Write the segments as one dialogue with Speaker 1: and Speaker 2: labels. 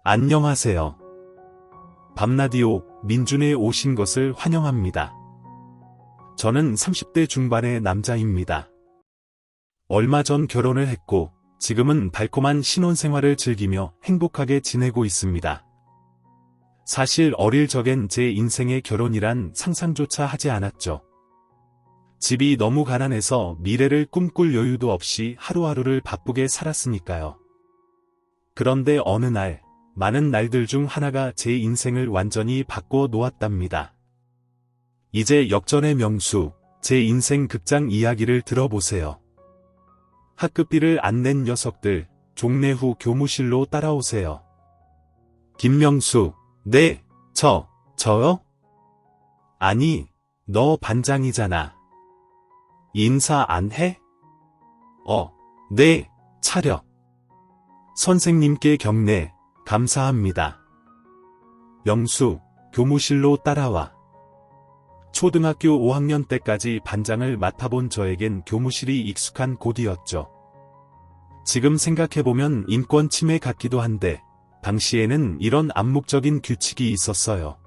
Speaker 1: 안녕하세요. 밤라디오 민준에 오신 것을 환영합니다. 저는 30대 중반의 남자입니다. 얼마 전 결혼을 했고 지금은 달콤한 신혼생활을 즐기며 행복하게 지내고 있습니다. 사실 어릴 적엔 제 인생의 결혼이란 상상조차 하지 않았죠. 집이 너무 가난해서 미래를 꿈꿀 여유도 없이 하루하루를 바쁘게 살았으니까요. 그런데 어느 날, 많은 날들 중 하나가 제 인생을 완전히 바꿔 놓았답니다. 이제 역전의 명수, 제 인생 극장 이야기를 들어보세요. 학급비를 안 낸 녀석들, 종례 후 교무실로 따라오세요. 김명수, 네, 저요? 아니, 너 반장이잖아. 인사 안 해? 네, 차려. 선생님께 경례, 감사합니다. 명수, 교무실로 따라와. 초등학교 5학년 때까지 반장을 맡아본 저에겐 교무실이 익숙한 곳이었죠. 지금 생각해보면 인권 침해 같기도 한데, 당시에는 이런 암묵적인 규칙이 있었어요.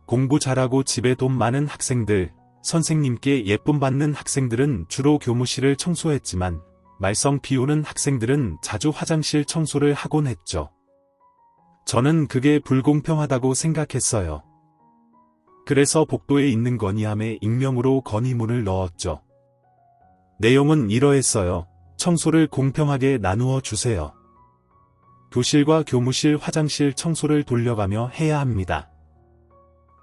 Speaker 1: 공부 잘하고 집에 돈 많은 학생들, 선생님께 예쁨 받는 학생들은 주로 교무실을 청소했지만, 말썽 피우는 학생들은 자주 화장실 청소를 하곤 했죠. 저는 그게 불공평하다고 생각했어요. 그래서 복도에 있는 건의함에 익명으로 건의문을 넣었죠. 내용은 이러했어요. 청소를 공평하게 나누어 주세요. 교실과 교무실 화장실 청소를 돌려가며 해야 합니다.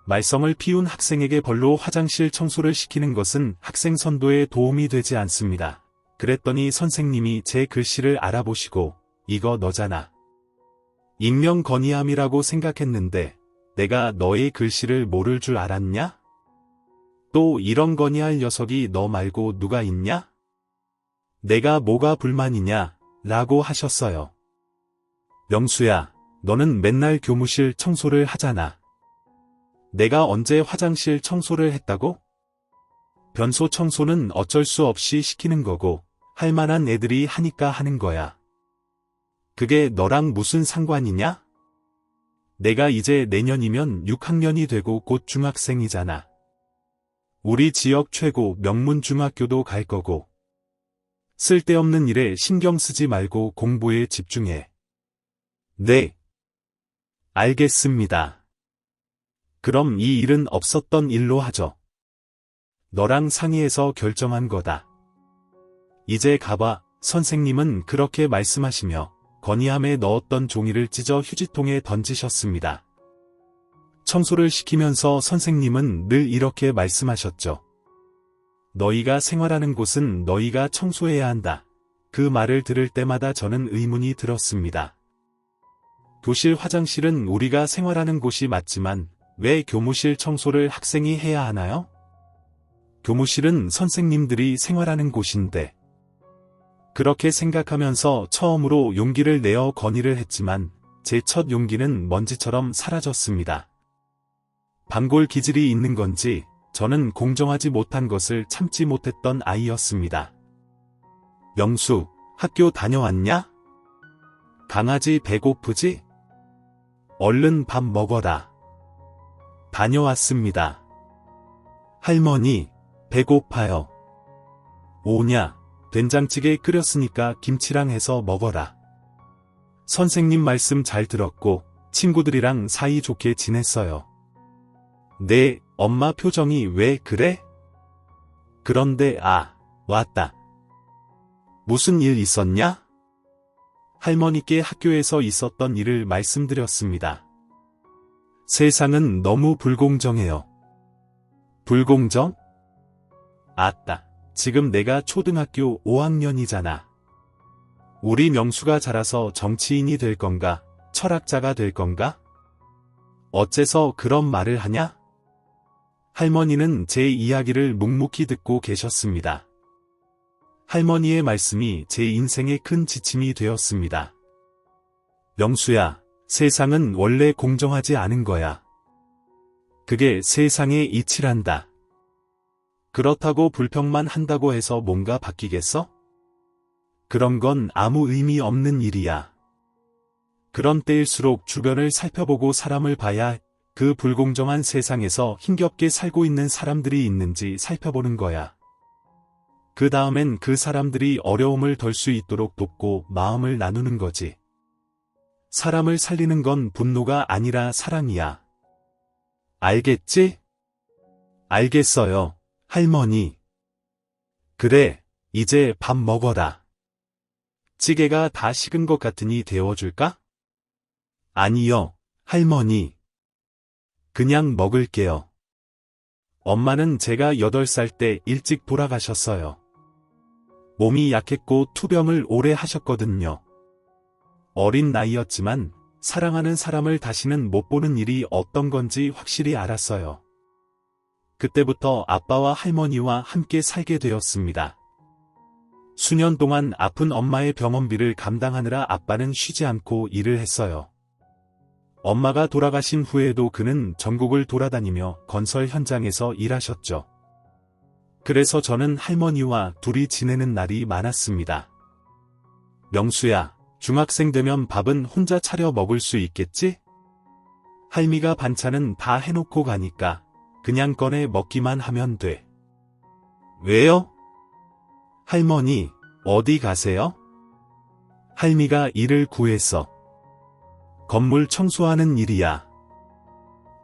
Speaker 1: 말썽을 피운 학생에게 벌로 화장실 청소를 시키는 것은 학생 선도에 도움이 되지 않습니다. 그랬더니 선생님이 제 글씨를 알아보시고 이거 너잖아. 익명 건의함이라고 생각했는데 내가 너의 글씨를 모를 줄 알았냐? 또 이런 건의할 녀석이 너 말고 누가 있냐? 내가 뭐가 불만이냐? 라고 하셨어요. 명수야, 너는 맨날 교무실 청소를 하잖아. 내가 언제 화장실 청소를 했다고? 변소 청소는 어쩔 수 없이 시키는 거고 할 만한 애들이 하니까 하는 거야. 그게 너랑 무슨 상관이냐? 내가 이제 내년이면 6학년이 되고 곧 중학생이잖아. 우리 지역 최고 명문 중학교도 갈 거고. 쓸데없는 일에 신경 쓰지 말고 공부에 집중해. 네. 알겠습니다. 그럼 이 일은 없었던 일로 하죠. 너랑 상의해서 결정한 거다. 이제 가봐. 선생님은 그렇게 말씀하시며 건의함에 넣었던 종이를 찢어 휴지통에 던지셨습니다. 청소를 시키면서 선생님은 늘 이렇게 말씀하셨죠. 너희가 생활하는 곳은 너희가 청소해야 한다. 그 말을 들을 때마다 저는 의문이 들었습니다. 교실 화장실은 우리가 생활하는 곳이 맞지만 왜 교무실 청소를 학생이 해야 하나요? 교무실은 선생님들이 생활하는 곳인데. 그렇게 생각하면서 처음으로 용기를 내어 건의를 했지만 제 첫 용기는 먼지처럼 사라졌습니다. 반골 기질이 있는 건지 저는 공정하지 못한 것을 참지 못했던 아이였습니다. 명수, 학교 다녀왔냐? 강아지 배고프지? 얼른 밥 먹어라. 다녀왔습니다. 할머니, 배고파요. 오냐? 된장찌개 끓였으니까 김치랑 해서 먹어라. 선생님 말씀 잘 들었고 친구들이랑 사이좋게 지냈어요. 네, 엄마 표정이 왜 그래? 그런데 왔다. 무슨 일 있었냐? 할머니께 학교에서 있었던 일을 말씀드렸습니다. 세상은 너무 불공정해요. 불공정? 아따. 지금 내가 초등학교 5학년이잖아. 우리 명수가 자라서 정치인이 될 건가? 철학자가 될 건가? 어째서 그런 말을 하냐? 할머니는 제 이야기를 묵묵히 듣고 계셨습니다. 할머니의 말씀이 제 인생의 큰 지침이 되었습니다. 명수야, 세상은 원래 공정하지 않은 거야. 그게 세상의 이치란다. 그렇다고 불평만 한다고 해서 뭔가 바뀌겠어? 그런 건 아무 의미 없는 일이야. 그런 때일수록 주변을 살펴보고 사람을 봐야 그 불공정한 세상에서 힘겹게 살고 있는 사람들이 있는지 살펴보는 거야. 그 다음엔 그 사람들이 어려움을 덜 수 있도록 돕고 마음을 나누는 거지. 사람을 살리는 건 분노가 아니라 사랑이야. 알겠지? 알겠어요, 할머니. 그래, 이제 밥 먹어라. 찌개가 다 식은 것 같으니 데워줄까? 아니요, 할머니. 그냥 먹을게요. 엄마는 제가 8살 때 일찍 돌아가셨어요. 몸이 약했고 투병을 오래 하셨거든요. 어린 나이였지만 사랑하는 사람을 다시는 못 보는 일이 어떤 건지 확실히 알았어요. 그때부터 아빠와 할머니와 함께 살게 되었습니다. 수년 동안 아픈 엄마의 병원비를 감당하느라 아빠는 쉬지 않고 일을 했어요. 엄마가 돌아가신 후에도 그는 전국을 돌아다니며 건설 현장에서 일하셨죠. 그래서 저는 할머니와 둘이 지내는 날이 많았습니다. 명수야, 중학생 되면 밥은 혼자 차려 먹을 수 있겠지? 할미가 반찬은 다 해놓고 가니까 그냥 꺼내 먹기만 하면 돼. 왜요? 할머니, 어디 가세요? 할미가 일을 구했어. 건물 청소하는 일이야.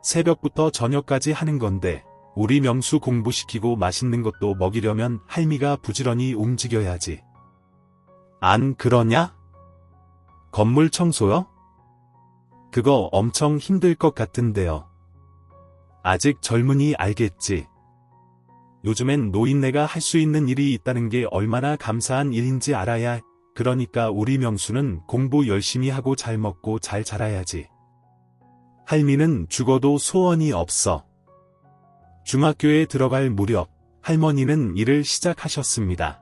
Speaker 1: 새벽부터 저녁까지 하는 건데 우리 명수 공부시키고 맛있는 것도 먹이려면 할미가 부지런히 움직여야지. 안 그러냐? 건물 청소요? 그거 엄청 힘들 것 같은데요. 아직 젊으니 알겠지. 요즘엔 노인네가 할 수 있는 일이 있다는 게 얼마나 감사한 일인지 알아야. 그러니까 우리 명수는 공부 열심히 하고 잘 먹고 잘 자라야지. 할미는 죽어도 소원이 없어. 중학교에 들어갈 무렵 할머니는 일을 시작하셨습니다.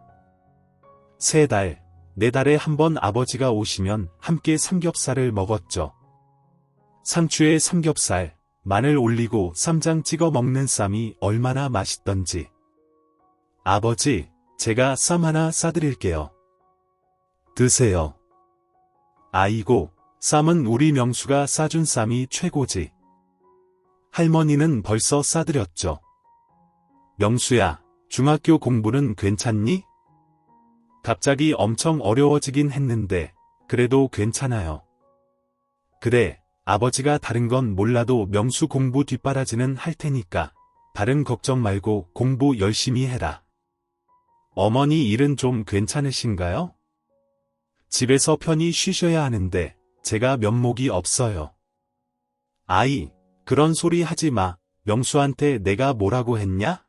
Speaker 1: 3달, 4달에 한 번 아버지가 오시면 함께 삼겹살을 먹었죠. 상추에 삼겹살, 마늘 올리고 쌈장 찍어 먹는 쌈이 얼마나 맛있던지. 아버지, 제가 쌈 하나 싸드릴게요. 드세요. 아이고, 쌈은 우리 명수가 싸준 쌈이 최고지. 할머니는 벌써 싸드렸죠. 명수야, 중학교 공부는 괜찮니? 갑자기 엄청 어려워지긴 했는데, 그래도 괜찮아요. 그래, 아버지가 다른 건 몰라도 명수 공부 뒷바라지는 할 테니까, 다른 걱정 말고 공부 열심히 해라. 어머니 일은 좀 괜찮으신가요? 집에서 편히 쉬셔야 하는데 제가 면목이 없어요. 아이, 그런 소리 하지 마. 명수한테 내가 뭐라고 했냐?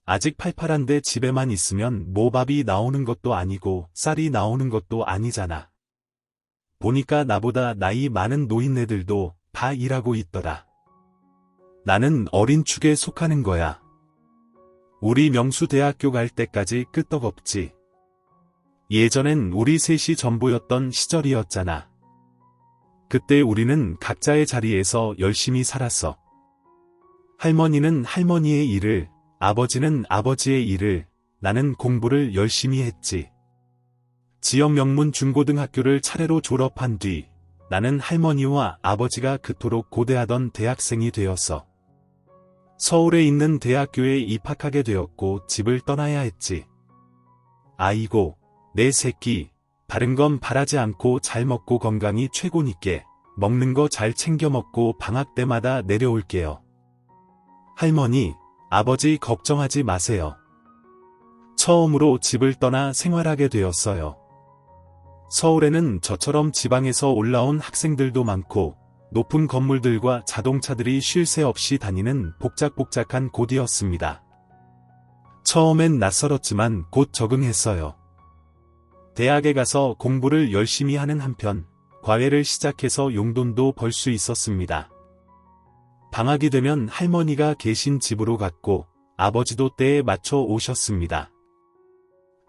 Speaker 1: 아직 팔팔한데 집에만 있으면 모밥이 나오는 것도 아니고 쌀이 나오는 것도 아니잖아. 보니까 나보다 나이 많은 노인네들도 다 일하고 있더라. 나는 어린 축에 속하는 거야. 우리 명수 대학교 갈 때까지 끄떡없지. 예전엔 우리 셋이 전부였던 시절이었잖아. 그때 우리는 각자의 자리에서 열심히 살았어. 할머니는 할머니의 일을, 아버지는 아버지의 일을, 나는 공부를 열심히 했지. 지역 명문 중고등학교를 차례로 졸업한 뒤 나는 할머니와 아버지가 그토록 고대하던 대학생이 되었어. 서울에 있는 대학교에 입학하게 되었고 집을 떠나야 했지. 아이고, 내 새끼, 다른 건 바라지 않고 잘 먹고 건강이 최고니께 먹는 거 잘 챙겨 먹고 방학 때마다 내려올게요. 할머니, 아버지 걱정하지 마세요. 처음으로 집을 떠나 생활하게 되었어요. 서울에는 저처럼 지방에서 올라온 학생들도 많고 높은 건물들과 자동차들이 쉴 새 없이 다니는 복작복작한 곳이었습니다. 처음엔 낯설었지만 곧 적응했어요. 대학에 가서 공부를 열심히 하는 한편 과외를 시작해서 용돈도 벌 수 있었습니다. 방학이 되면 할머니가 계신 집으로 갔고 아버지도 때에 맞춰 오셨습니다.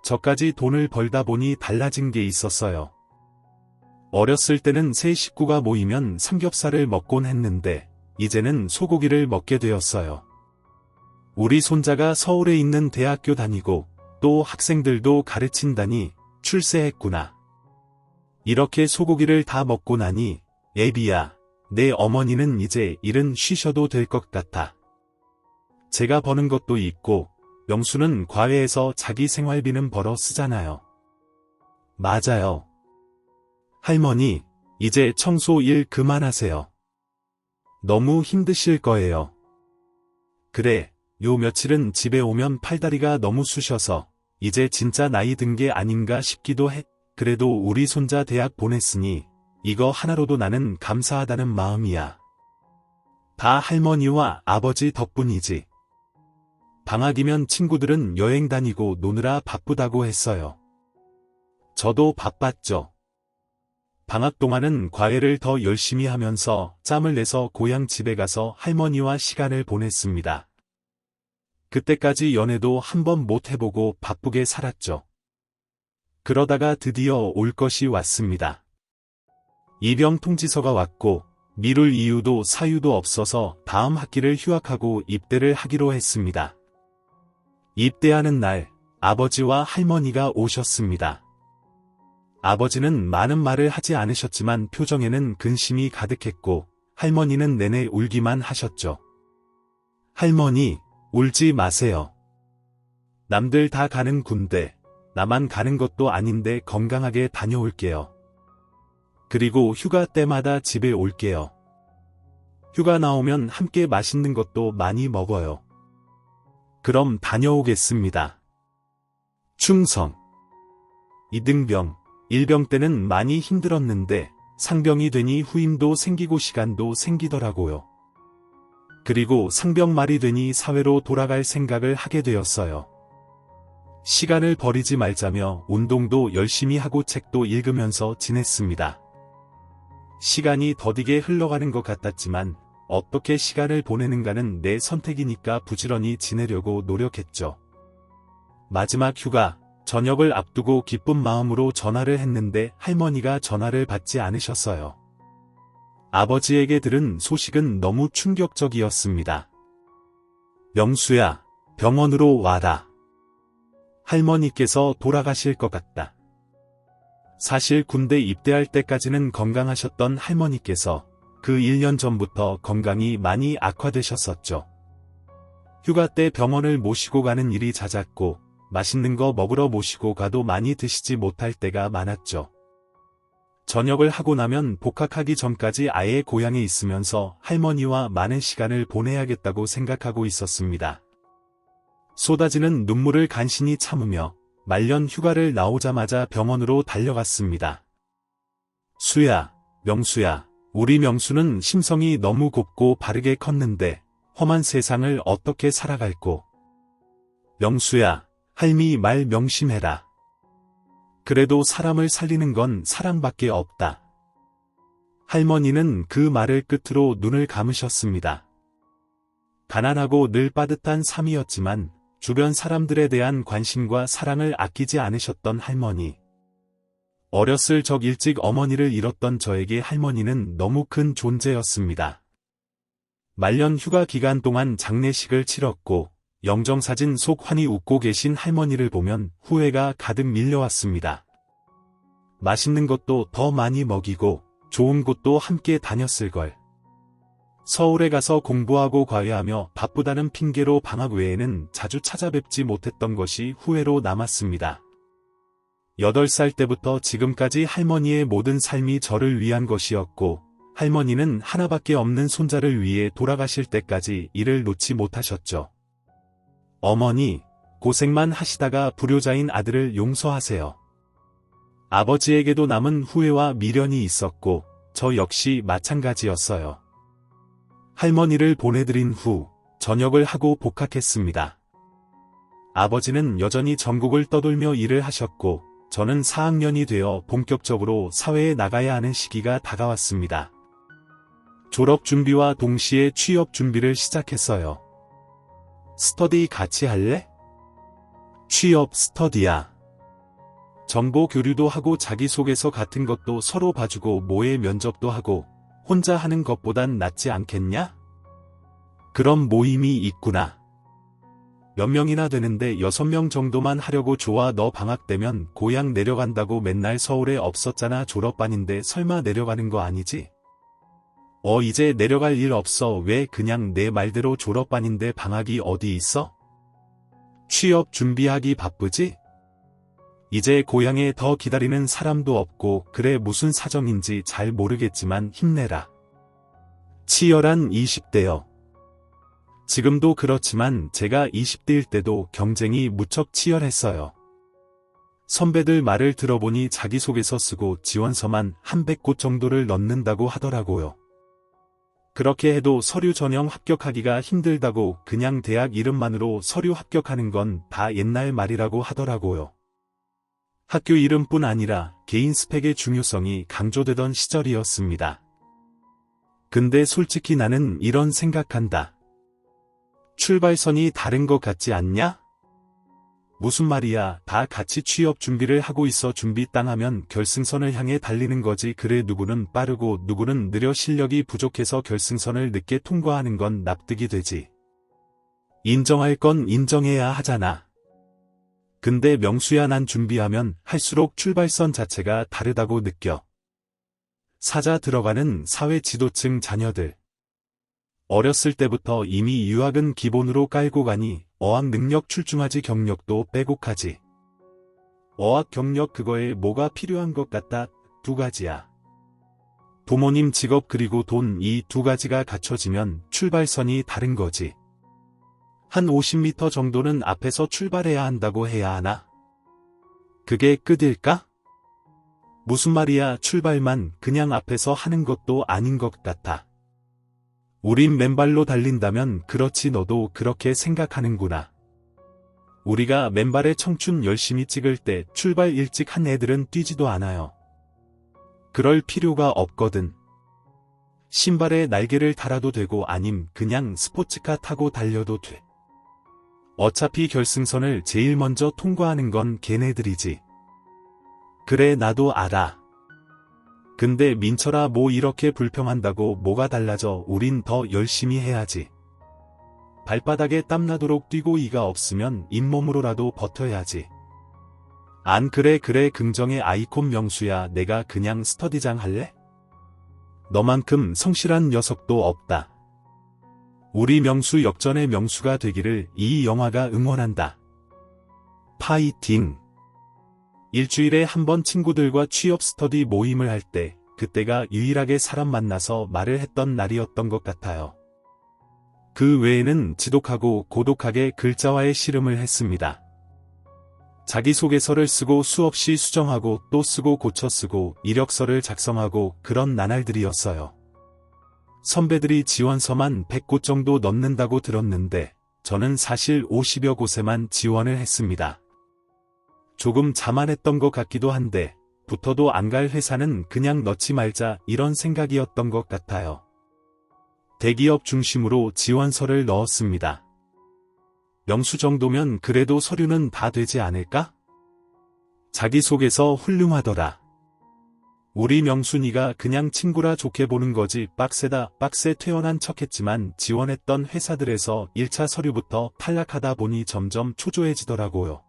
Speaker 1: 저까지 돈을 벌다 보니 달라진 게 있었어요. 어렸을 때는 세 식구가 모이면 삼겹살을 먹곤 했는데 이제는 소고기를 먹게 되었어요. 우리 손자가 서울에 있는 대학교 다니고 또 학생들도 가르친다니 출세했구나. 이렇게 소고기를 다 먹고 나니 애비야, 내 어머니는 이제 일은 쉬셔도 될 것 같아. 제가 버는 것도 있고 명수는 과외에서 자기 생활비는 벌어 쓰잖아요. 맞아요. 할머니, 이제 청소 일 그만하세요. 너무 힘드실 거예요. 그래, 요 며칠은 집에 오면 팔다리가 너무 쑤셔서 이제 진짜 나이 든 게 아닌가 싶기도 해. 그래도 우리 손자 대학 보냈으니 이거 하나로도 나는 감사하다는 마음이야. 다 할머니와 아버지 덕분이지. 방학이면 친구들은 여행 다니고 노느라 바쁘다고 했어요. 저도 바빴죠. 방학 동안은 과외를 더 열심히 하면서 짬을 내서 고향 집에 가서 할머니와 시간을 보냈습니다. 그때까지 연애도 한번 못 해보고 바쁘게 살았죠. 그러다가 드디어 올 것이 왔습니다. 입영 통지서가 왔고 미룰 이유도 사유도 없어서 다음 학기를 휴학하고 입대를 하기로 했습니다. 입대하는 날 아버지와 할머니가 오셨습니다. 아버지는 많은 말을 하지 않으셨지만 표정에는 근심이 가득했고 할머니는 내내 울기만 하셨죠. 할머니, 울지 마세요. 남들 다 가는 군대, 나만 가는 것도 아닌데 건강하게 다녀올게요. 그리고 휴가 때마다 집에 올게요. 휴가 나오면 함께 맛있는 것도 많이 먹어요. 그럼 다녀오겠습니다. 충성. 이등병, 일병 때는 많이 힘들었는데 상병이 되니 후임도 생기고 시간도 생기더라고요. 그리고 상병 말이 되니 사회로 돌아갈 생각을 하게 되었어요. 시간을 버리지 말자며 운동도 열심히 하고 책도 읽으면서 지냈습니다. 시간이 더디게 흘러가는 것 같았지만 어떻게 시간을 보내는가는 내 선택이니까 부지런히 지내려고 노력했죠. 마지막 휴가, 저녁을 앞두고 기쁜 마음으로 전화를 했는데 할머니가 전화를 받지 않으셨어요. 아버지에게 들은 소식은 너무 충격적이었습니다. 명수야, 병원으로 와라. 할머니께서 돌아가실 것 같다. 사실 군대 입대할 때까지는 건강하셨던 할머니께서 그 1년 전부터 건강이 많이 악화되셨었죠. 휴가 때 병원을 모시고 가는 일이 잦았고 맛있는 거 먹으러 모시고 가도 많이 드시지 못할 때가 많았죠. 전역을 하고 나면 복학하기 전까지 아예 고향에 있으면서 할머니와 많은 시간을 보내야겠다고 생각하고 있었습니다. 쏟아지는 눈물을 간신히 참으며 말년 휴가를 나오자마자 병원으로 달려갔습니다. 수야, 명수야, 우리 명수는 심성이 너무 곱고 바르게 컸는데 험한 세상을 어떻게 살아갈꼬. 명수야, 할미 말 명심해라. 그래도 사람을 살리는 건 사랑밖에 없다. 할머니는 그 말을 끝으로 눈을 감으셨습니다. 가난하고 늘 빠듯한 삶이었지만 주변 사람들에 대한 관심과 사랑을 아끼지 않으셨던 할머니. 어렸을 적 일찍 어머니를 잃었던 저에게 할머니는 너무 큰 존재였습니다. 말년 휴가 기간 동안 장례식을 치렀고 영정사진 속 환히 웃고 계신 할머니를 보면 후회가 가득 밀려왔습니다. 맛있는 것도 더 많이 먹이고 좋은 곳도 함께 다녔을걸. 서울에 가서 공부하고 과외하며 바쁘다는 핑계로 방학 외에는 자주 찾아뵙지 못했던 것이 후회로 남았습니다. 8살 때부터 지금까지 할머니의 모든 삶이 저를 위한 것이었고 할머니는 하나밖에 없는 손자를 위해 돌아가실 때까지 이를 놓지 못하셨죠. 어머니, 고생만 하시다가 불효자인 아들을 용서하세요. 아버지에게도 남은 후회와 미련이 있었고 저 역시 마찬가지였어요. 할머니를 보내드린 후 전역을 하고 복학했습니다. 아버지는 여전히 전국을 떠돌며 일을 하셨고 저는 4학년이 되어 본격적으로 사회에 나가야 하는 시기가 다가왔습니다. 졸업 준비와 동시에 취업 준비를 시작했어요. 스터디 같이 할래? 취업 스터디야. 정보 교류도 하고 자기소개서 같은 것도 서로 봐주고 모의 면접도 하고 혼자 하는 것보단 낫지 않겠냐? 그런 모임이 있구나. 몇 명이나 되는데 6명 정도만 하려고 좋아. 너 방학 되면 고향 내려간다고 맨날 서울에 없었잖아. 졸업반인데 설마 내려가는 거 아니지? 이제 내려갈 일 없어. 왜 그냥 내 말대로 졸업반인데 방학이 어디 있어? 취업 준비하기 바쁘지? 이제 고향에 더 기다리는 사람도 없고 그래 무슨 사정인지 잘 모르겠지만 힘내라. 치열한 20대여. 지금도 그렇지만 제가 20대일 때도 경쟁이 무척 치열했어요. 선배들 말을 들어보니 자기소개서 쓰고 지원서만 한 100곳 정도를 넣는다고 하더라고요. 그렇게 해도 서류 전형 합격하기가 힘들다고 그냥 대학 이름만으로 서류 합격하는 건 다 옛날 말이라고 하더라고요. 학교 이름뿐 아니라 개인 스펙의 중요성이 강조되던 시절이었습니다. 근데 솔직히 나는 이런 생각한다. 출발선이 다른 것 같지 않냐? 무슨 말이야. 다 같이 취업 준비를 하고 있어. 준비 땅 하면 결승선을 향해 달리는 거지. 그래 누구는 빠르고 누구는 느려. 실력이 부족해서 결승선을 늦게 통과하는 건 납득이 되지. 인정할 건 인정해야 하잖아. 근데 명수야, 난 준비하면 할수록 출발선 자체가 다르다고 느껴. 사자 들어가는 사회 지도층 자녀들. 어렸을 때부터 이미 유학은 기본으로 깔고 가니 어학 능력 출중하지, 경력도 빼곡하지. 어학 경력 그거에 뭐가 필요한 것 같다. 두 가지야. 부모님 직업 그리고 돈, 이 두 가지가 갖춰지면 출발선이 다른 거지. 한 50m 정도는 앞에서 출발해야 한다고 해야 하나? 그게 끝일까? 무슨 말이야. 출발만 그냥 앞에서 하는 것도 아닌 것 같아. 우린 맨발로 달린다면 그렇지. 너도 그렇게 생각하는구나. 우리가 맨발의 청춘 열심히 찍을 때 출발 일찍 한 애들은 뛰지도 않아요. 그럴 필요가 없거든. 신발에 날개를 달아도 되고 아님 그냥 스포츠카 타고 달려도 돼. 어차피 결승선을 제일 먼저 통과하는 건 걔네들이지. 그래 나도 알아. 근데 민철아, 뭐 이렇게 불평한다고 뭐가 달라져. 우린 더 열심히 해야지. 발바닥에 땀나도록 뛰고 이가 없으면 잇몸으로라도 버텨야지. 안 그래? 그래 긍정의 아이콘 명수야. 내가 그냥 스터디장 할래? 너만큼 성실한 녀석도 없다. 우리 명수 역전의 명수가 되기를 이 영화가 응원한다. 파이팅! 일주일에 한 번 친구들과 취업 스터디 모임을 할 때 그때가 유일하게 사람 만나서 말을 했던 날이었던 것 같아요. 그 외에는 지독하고 고독하게 글자와의 씨름을 했습니다. 자기소개서를 쓰고 수없이 수정하고 또 쓰고 고쳐 쓰고 이력서를 작성하고 그런 나날들이었어요. 선배들이 지원서만 100곳 정도 넣는다고 들었는데 저는 사실 50여 곳에만 지원을 했습니다. 조금 자만했던 것 같기도 한데 붙어도 안 갈 회사는 그냥 넣지 말자, 이런 생각이었던 것 같아요. 대기업 중심으로 지원서를 넣었습니다. 명수 정도면 그래도 서류는 다 되지 않을까? 자기소개서 훌륭하더라. 우리 명순이가 그냥 친구라 좋게 보는 거지. 빡세다. 빡세 퇴원한 척했지만 지원했던 회사들에서 1차 서류부터 탈락하다 보니 점점 초조해지더라고요.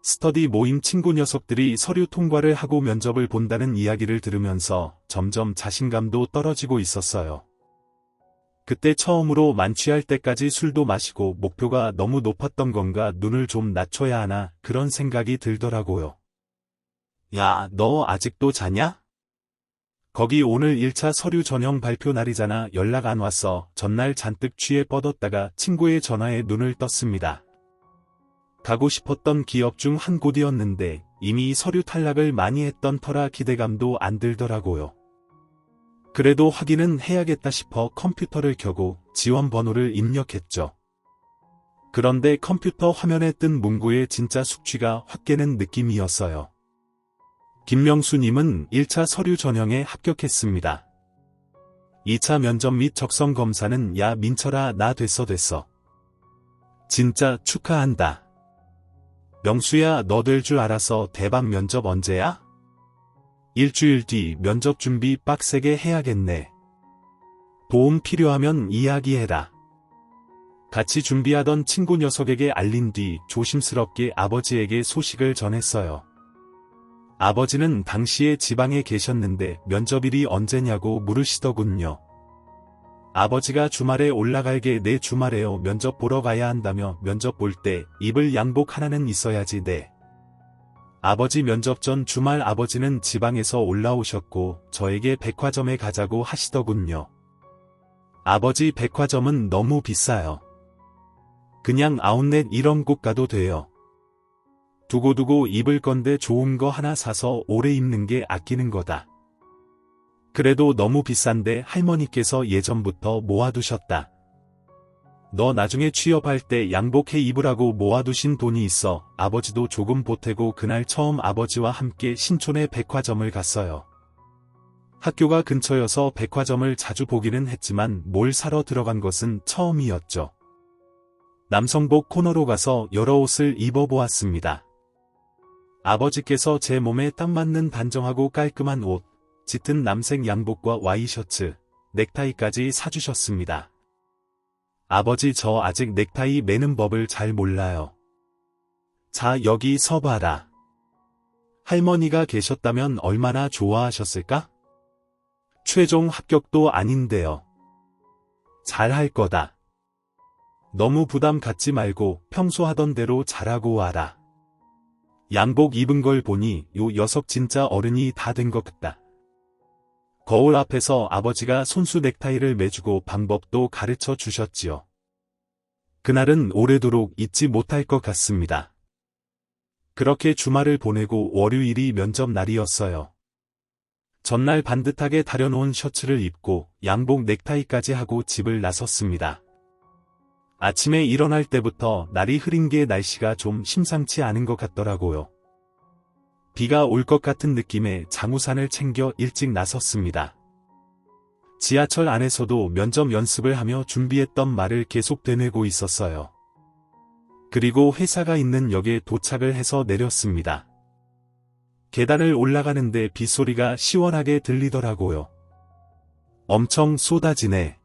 Speaker 1: 스터디 모임 친구 녀석들이 서류 통과를 하고 면접을 본다는 이야기를 들으면서 점점 자신감도 떨어지고 있었어요. 그때 처음으로 만취할 때까지 술도 마시고 목표가 너무 높았던 건가, 눈을 좀 낮춰야 하나, 그런 생각이 들더라고요. 야, 너 아직도 자냐? 거기 오늘 1차 서류 전형 발표 날이잖아. 연락 안 왔어. 전날 잔뜩 취해 뻗었다가 친구의 전화에 눈을 떴습니다. 가고 싶었던 기업 중 한 곳이었는데 이미 서류 탈락을 많이 했던 터라 기대감도 안 들더라고요. 그래도 확인은 해야겠다 싶어 컴퓨터를 켜고 지원 번호를 입력했죠. 그런데 컴퓨터 화면에 뜬 문구의 진짜 숙취가 확 깨는 느낌이었어요. 김명수님은 1차 서류 전형에 합격했습니다. 2차 면접 및 적성 검사는 야 민철아, 나 됐어. 진짜 축하한다. 명수야, 너 될 줄 알아서. 대박. 면접 언제야? 일주일 뒤. 면접 준비 빡세게 해야겠네. 도움 필요하면 이야기해라. 같이 준비하던 친구 녀석에게 알린 뒤 조심스럽게 아버지에게 소식을 전했어요. 아버지는 당시에 지방에 계셨는데 면접일이 언제냐고 물으시더군요. 아버지가 주말에 올라갈게 내 주말에요. 면접 보러 가야 한다며 면접 볼 때 입을 양복 하나는 있어야지 네. 아버지 면접 전 주말 아버지는 지방에서 올라오셨고 저에게 백화점에 가자고 하시더군요. 아버지 백화점은 너무 비싸요. 그냥 아웃렛 이런 곳 가도 돼요. 두고두고 입을 건데 좋은 거 하나 사서 오래 입는 게 아끼는 거다. 그래도 너무 비싼데 할머니께서 예전부터 모아두셨다. 너 나중에 취업할 때 양복해 입으라고 모아두신 돈이 있어. 아버지도 조금 보태고 그날 처음 아버지와 함께 신촌의 백화점을 갔어요. 학교가 근처여서 백화점을 자주 보기는 했지만 뭘 사러 들어간 것은 처음이었죠. 남성복 코너로 가서 여러 옷을 입어보았습니다. 아버지께서 제 몸에 딱 맞는 단정하고 깔끔한 옷, 짙은 남색 양복과 와이셔츠, 넥타이까지 사주셨습니다. 아버지 저 아직 넥타이 매는 법을 잘 몰라요. 자 여기 서봐라. 할머니가 계셨다면 얼마나 좋아하셨을까? 최종 합격도 아닌데요. 잘할 거다. 너무 부담 갖지 말고 평소 하던 대로 잘하고 와라. 양복 입은 걸 보니 요 녀석 진짜 어른이 다 된 것 같다. 거울 앞에서 아버지가 손수 넥타이를 매주고 방법도 가르쳐 주셨지요. 그날은 오래도록 잊지 못할 것 같습니다. 그렇게 주말을 보내고 월요일이 면접 날이었어요. 전날 반듯하게 다려놓은 셔츠를 입고 양복 넥타이까지 하고 집을 나섰습니다. 아침에 일어날 때부터 날이 흐린 게 날씨가 좀 심상치 않은 것 같더라고요. 비가 올 것 같은 느낌에 장우산을 챙겨 일찍 나섰습니다. 지하철 안에서도 면접 연습을 하며 준비했던 말을 계속 되뇌고 있었어요. 그리고 회사가 있는 역에 도착을 해서 내렸습니다. 계단을 올라가는데 빗소리가 시원하게 들리더라고요. 엄청 쏟아지네.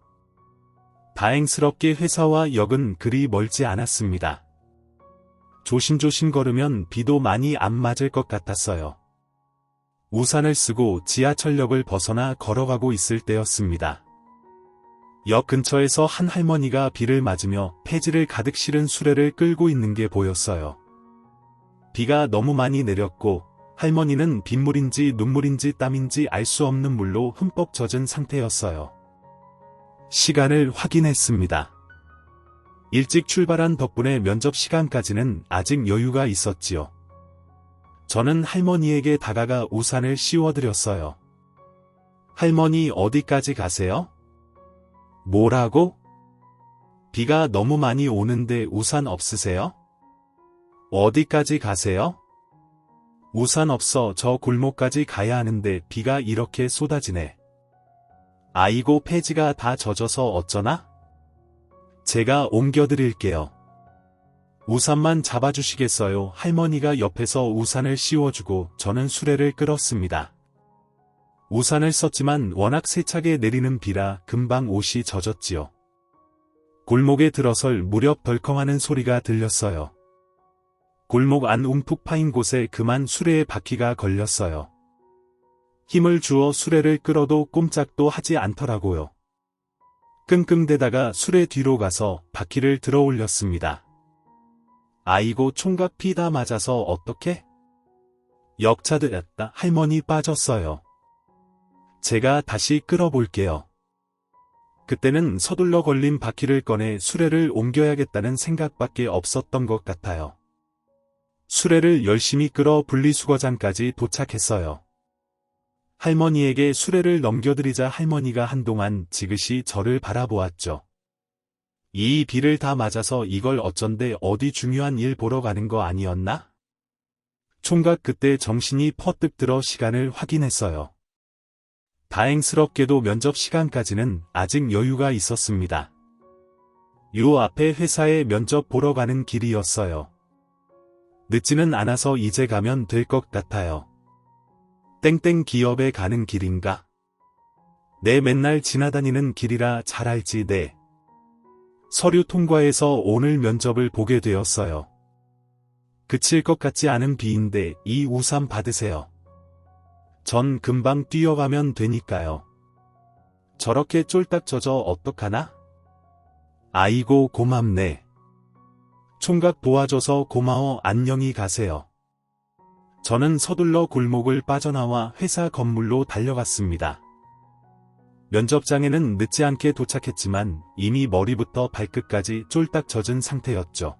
Speaker 1: 다행스럽게 회사와 역은 그리 멀지 않았습니다. 조심조심 걸으면 비도 많이 안 맞을 것 같았어요. 우산을 쓰고 지하철역을 벗어나 걸어가고 있을 때였습니다. 역 근처에서 한 할머니가 비를 맞으며 폐지를 가득 실은 수레를 끌고 있는 게 보였어요. 비가 너무 많이 내렸고 할머니는 빗물인지 눈물인지 땀인지 알 수 없는 물로 흠뻑 젖은 상태였어요. 시간을 확인했습니다. 일찍 출발한 덕분에 면접 시간까지는 아직 여유가 있었지요. 저는 할머니에게 다가가 우산을 씌워드렸어요. 할머니 어디까지 가세요? 뭐라고? 비가 너무 많이 오는데 우산 없으세요? 어디까지 가세요? 우산 없어. 저 골목까지 가야 하는데 비가 이렇게 쏟아지네. 아이고 폐지가 다 젖어서 어쩌나? 제가 옮겨드릴게요. 우산만 잡아주시겠어요? 할머니가 옆에서 우산을 씌워주고 저는 수레를 끌었습니다. 우산을 썼지만 워낙 세차게 내리는 비라 금방 옷이 젖었지요. 골목에 들어설 무렵 덜컹하는 소리가 들렸어요. 골목 안 움푹 파인 곳에 그만 수레에 바퀴가 걸렸어요. 힘을 주어 수레를 끌어도 꼼짝도 하지 않더라고요. 끙끙대다가 수레 뒤로 가서 바퀴를 들어 올렸습니다. 아이고 총각 피 다 맞아서 어떡해? 역차들였다. 할머니 빠졌어요. 제가 다시 끌어볼게요. 그때는 서둘러 걸린 바퀴를 꺼내 수레를 옮겨야겠다는 생각밖에 없었던 것 같아요. 수레를 열심히 끌어 분리수거장까지 도착했어요. 할머니에게 수레를 넘겨드리자 할머니가 한동안 지그시 저를 바라보았죠. 이 비를 다 맞아서 이걸 어쩐데 어디 중요한 일 보러 가는 거 아니었나? 총각 그때 정신이 퍼뜩 들어 시간을 확인했어요. 다행스럽게도 면접 시간까지는 아직 여유가 있었습니다. 요 앞에 회사에 면접 보러 가는 길이었어요. 늦지는 않아서 이제 가면 될 것 같아요. 땡땡 기업에 가는 길인가? 내 맨날 지나다니는 길이라 잘 알지 네. 서류 통과해서 오늘 면접을 보게 되었어요. 그칠 것 같지 않은 비인데 이 우산 받으세요. 전 금방 뛰어가면 되니까요. 저렇게 쫄딱 젖어 어떡하나? 아이고 고맙네. 총각 도와줘서 고마워. 안녕히 가세요. 저는 서둘러 골목을 빠져나와 회사 건물로 달려갔습니다. 면접장에는 늦지 않게 도착했지만 이미 머리부터 발끝까지 쫄딱 젖은 상태였죠.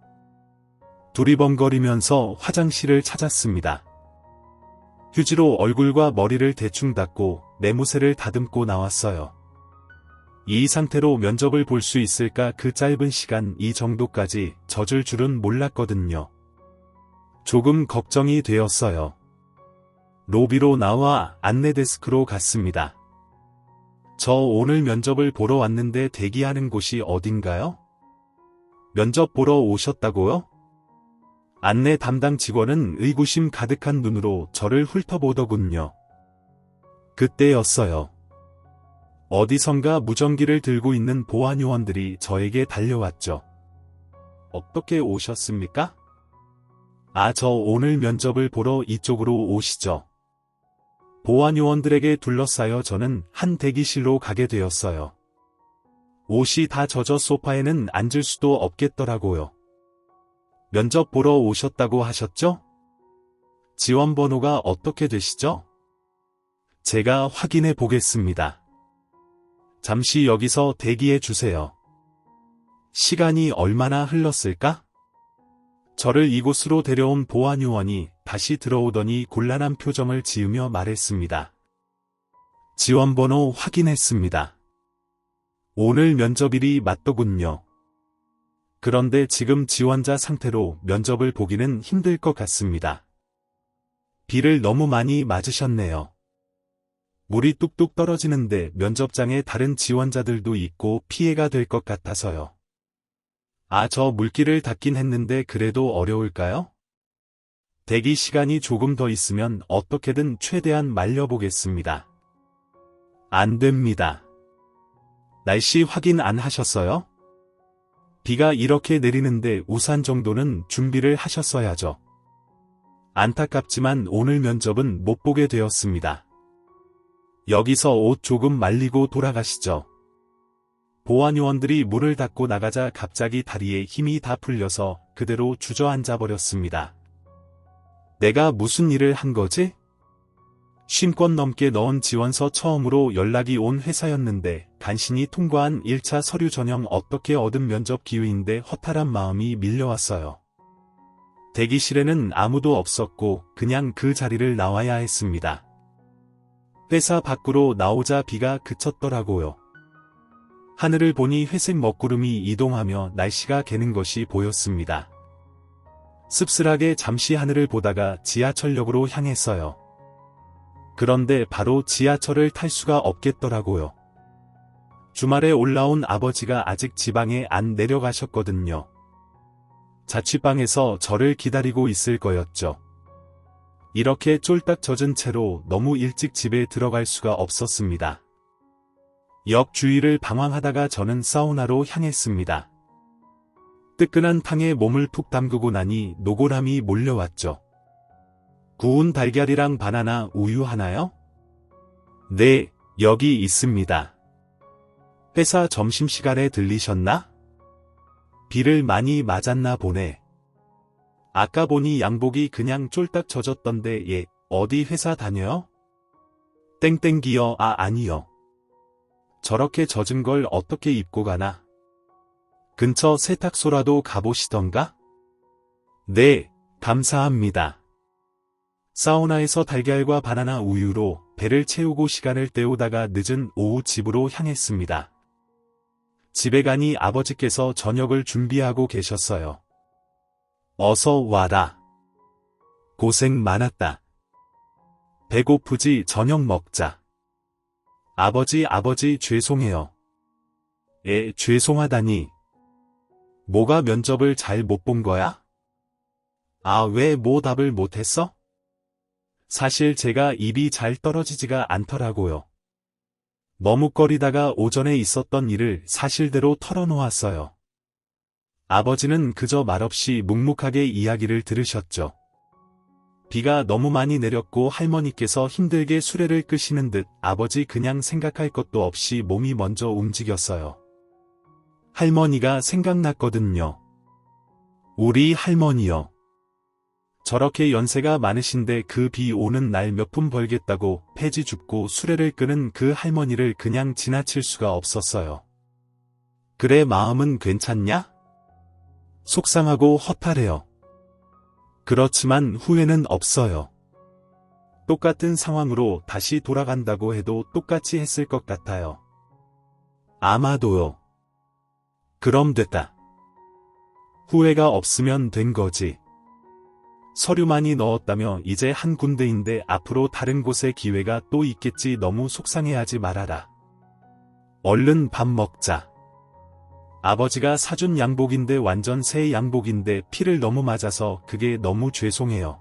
Speaker 1: 두리번거리면서 화장실을 찾았습니다. 휴지로 얼굴과 머리를 대충 닦고 내무새를 다듬고 나왔어요. 이 상태로 면접을 볼 수 있을까? 그 짧은 시간 이 정도까지 젖을 줄은 몰랐거든요. 조금 걱정이 되었어요. 로비로 나와 안내 데스크로 갔습니다. 저 오늘 면접을 보러 왔는데 대기하는 곳이 어딘가요? 면접 보러 오셨다고요? 안내 담당 직원은 의구심 가득한 눈으로 저를 훑어보더군요. 그때였어요. 어디선가 무전기를 들고 있는 보안 요원들이 저에게 달려왔죠. 어떻게 오셨습니까? 저 오늘 면접을 보러 이쪽으로 오시죠. 보안 요원들에게 둘러싸여 저는 한 대기실로 가게 되었어요. 옷이 다 젖어 소파에는 앉을 수도 없겠더라고요. 면접 보러 오셨다고 하셨죠? 지원번호가 어떻게 되시죠? 제가 확인해 보겠습니다. 잠시 여기서 대기해 주세요. 시간이 얼마나 흘렀을까? 저를 이곳으로 데려온 보안 요원이 다시 들어오더니 곤란한 표정을 지으며 말했습니다. 지원번호 확인했습니다. 오늘 면접일이 맞더군요. 그런데 지금 지원자 상태로 면접을 보기는 힘들 것 같습니다. 비를 너무 많이 맞으셨네요. 물이 뚝뚝 떨어지는데 면접장에 다른 지원자들도 있고 피해가 될 것 같아서요. 저 물기를 닦긴 했는데 그래도 어려울까요? 대기 시간이 조금 더 있으면 어떻게든 최대한 말려보겠습니다. 안 됩니다. 날씨 확인 안 하셨어요? 비가 이렇게 내리는데 우산 정도는 준비를 하셨어야죠. 안타깝지만 오늘 면접은 못 보게 되었습니다. 여기서 옷 조금 말리고 돌아가시죠. 보안 요원들이 문을 닫고 나가자 갑자기 다리에 힘이 다 풀려서 그대로 주저앉아 버렸습니다. 내가 무슨 일을 한 거지? 50건 넘게 넣은 지원서 처음으로 연락이 온 회사였는데 간신히 통과한 1차 서류 전형 어떻게 얻은 면접 기회인데 허탈한 마음이 밀려왔어요. 대기실에는 아무도 없었고 그냥 그 자리를 나와야 했습니다. 회사 밖으로 나오자 비가 그쳤더라고요. 하늘을 보니 회색 먹구름이 이동하며 날씨가 개는 것이 보였습니다. 씁쓸하게 잠시 하늘을 보다가 지하철역으로 향했어요. 그런데 바로 지하철을 탈 수가 없겠더라고요. 주말에 올라온 아버지가 아직 지방에 안 내려가셨거든요. 자취방에서 저를 기다리고 있을 거였죠. 이렇게 쫄딱 젖은 채로 너무 일찍 집에 들어갈 수가 없었습니다. 역 주위를 방황하다가 저는 사우나로 향했습니다. 뜨끈한 탕에 몸을 푹 담그고 나니 노골함이 몰려왔죠. 구운 달걀이랑 바나나 우유 하나요? 네, 여기 있습니다. 회사 점심시간에 들리셨나? 비를 많이 맞았나 보네. 아까 보니 양복이 그냥 쫄딱 젖었던데 예, 어디 회사 다녀요? 땡땡기요. 아니요. 저렇게 젖은 걸 어떻게 입고 가나? 근처 세탁소라도 가보시던가? 네, 감사합니다. 사우나에서 달걀과 바나나 우유로 배를 채우고 시간을 때우다가 늦은 오후 집으로 향했습니다. 집에 가니 아버지께서 저녁을 준비하고 계셨어요. 어서 와라. 고생 많았다. 배고프지? 저녁 먹자. 아버지 죄송해요. 죄송하다니. 뭐가 면접을 잘 못 본 거야? 왜 뭐 답을 못했어? 사실 제가 입이 잘 떨어지지가 않더라고요. 머뭇거리다가 오전에 있었던 일을 사실대로 털어놓았어요. 아버지는 그저 말없이 묵묵하게 이야기를 들으셨죠. 비가 너무 많이 내렸고 할머니께서 힘들게 수레를 끄시는 듯 아버지 그냥 생각할 것도 없이 몸이 먼저 움직였어요. 할머니가 생각났거든요. 우리 할머니요. 저렇게 연세가 많으신데 그 비 오는 날 몇 푼 벌겠다고 폐지 줍고 수레를 끄는 그 할머니를 그냥 지나칠 수가 없었어요. 그래 마음은 괜찮냐? 속상하고 허탈해요. 그렇지만 후회는 없어요. 똑같은 상황으로 다시 돌아간다고 해도 똑같이 했을 것 같아요. 아마도요. 그럼 됐다. 후회가 없으면 된 거지. 서류 많이 넣었다며 이제 한 군데인데 앞으로 다른 곳에 기회가 또 있겠지. 너무 속상해하지 말아라. 얼른 밥 먹자. 아버지가 사준 양복인데 완전 새 양복인데 피를 너무 맞아서 그게 너무 죄송해요.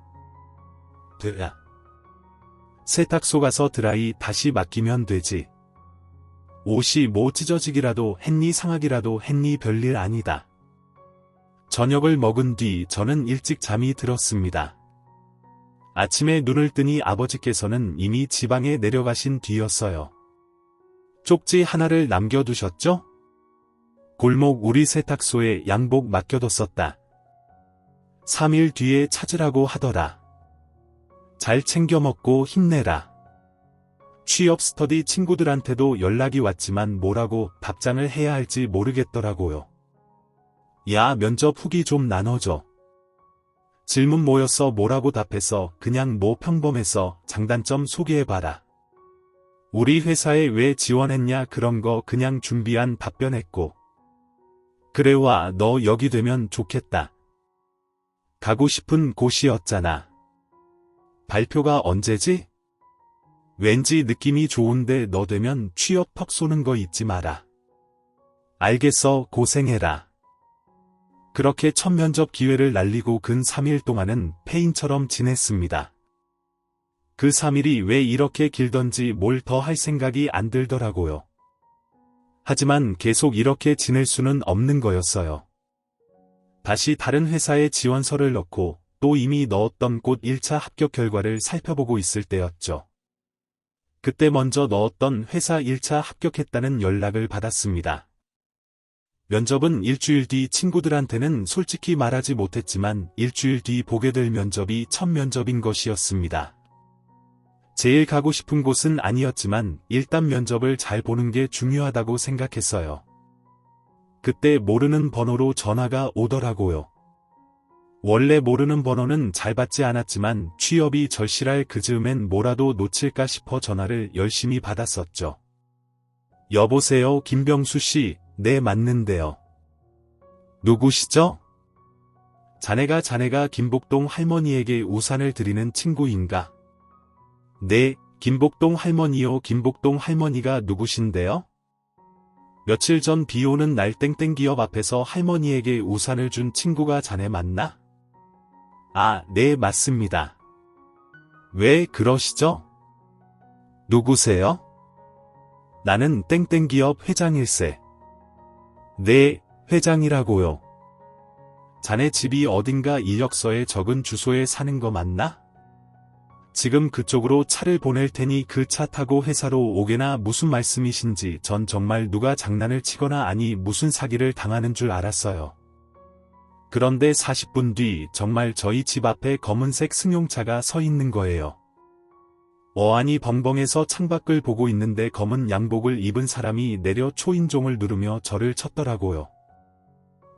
Speaker 1: 돼야. 세탁소 가서 드라이 다시 맡기면 되지. 옷이 뭐 찢어지기라도 했니 상하기라도 했니 별일 아니다. 저녁을 먹은 뒤 저는 일찍 잠이 들었습니다. 아침에 눈을 뜨니 아버지께서는 이미 지방에 내려가신 뒤였어요. 쪽지 하나를 남겨두셨죠? 골목 우리 세탁소에 양복 맡겨뒀었다. 3일 뒤에 찾으라고 하더라. 잘 챙겨 먹고 힘내라. 취업 스터디 친구들한테도 연락이 왔지만 뭐라고 답장을 해야 할지 모르겠더라고요. 야 면접 후기 좀 나눠줘. 질문 모여서 뭐라고 답해서 그냥 뭐 평범해서 장단점 소개해봐라. 우리 회사에 왜 지원했냐 그런 거 그냥 준비한 답변했고. 그래 와 너 여기 되면 좋겠다. 가고 싶은 곳이었잖아. 발표가 언제지? 왠지 느낌이 좋은데 너 되면 취업 턱 쏘는 거 잊지 마라. 알겠어 고생해라. 그렇게 첫 면접 기회를 날리고 근 3일 동안은 폐인처럼 지냈습니다. 그 3일이 왜 이렇게 길던지 뭘 더 할 생각이 안 들더라고요. 하지만 계속 이렇게 지낼 수는 없는 거였어요. 다시 다른 회사에 지원서를 넣고 또 이미 넣었던 곳 1차 합격 결과를 살펴보고 있을 때였죠. 그때 먼저 넣었던 회사 1차 합격했다는 연락을 받았습니다. 면접은 일주일 뒤. 친구들한테는 솔직히 말하지 못했지만 일주일 뒤 보게 될 면접이 첫 면접인 것이었습니다. 제일 가고 싶은 곳은 아니었지만 일단 면접을 잘 보는 게 중요하다고 생각했어요. 그때 모르는 번호로 전화가 오더라고요. 원래 모르는 번호는 잘 받지 않았지만 취업이 절실할 그즈음엔 뭐라도 놓칠까 싶어 전화를 열심히 받았었죠. 여보세요 김병수 씨, 네 맞는데요. 누구시죠? 자네가 김복동 할머니에게 우산을 드리는 친구인가? 네, 김복동 할머니요. 김복동 할머니가 누구신데요? 며칠 전 비 오는 날 땡땡 기업 앞에서 할머니에게 우산을 준 친구가 자네 맞나? 아, 네 맞습니다. 왜 그러시죠? 누구세요? 나는 땡땡 기업 회장일세. 네, 회장이라고요. 자네 집이 어딘가 이력서에 적은 주소에 사는 거 맞나? 지금 그쪽으로 차를 보낼 테니 그 차 타고 회사로 오게나. 무슨 말씀이신지 전 정말 누가 장난을 치거나 아니 무슨 사기를 당하는 줄 알았어요. 그런데 40분 뒤 정말 저희 집 앞에 검은색 승용차가 서 있는 거예요. 어안이 벙벙해서 창밖을 보고 있는데 검은 양복을 입은 사람이 내려 초인종을 누르며 저를 쳤더라고요.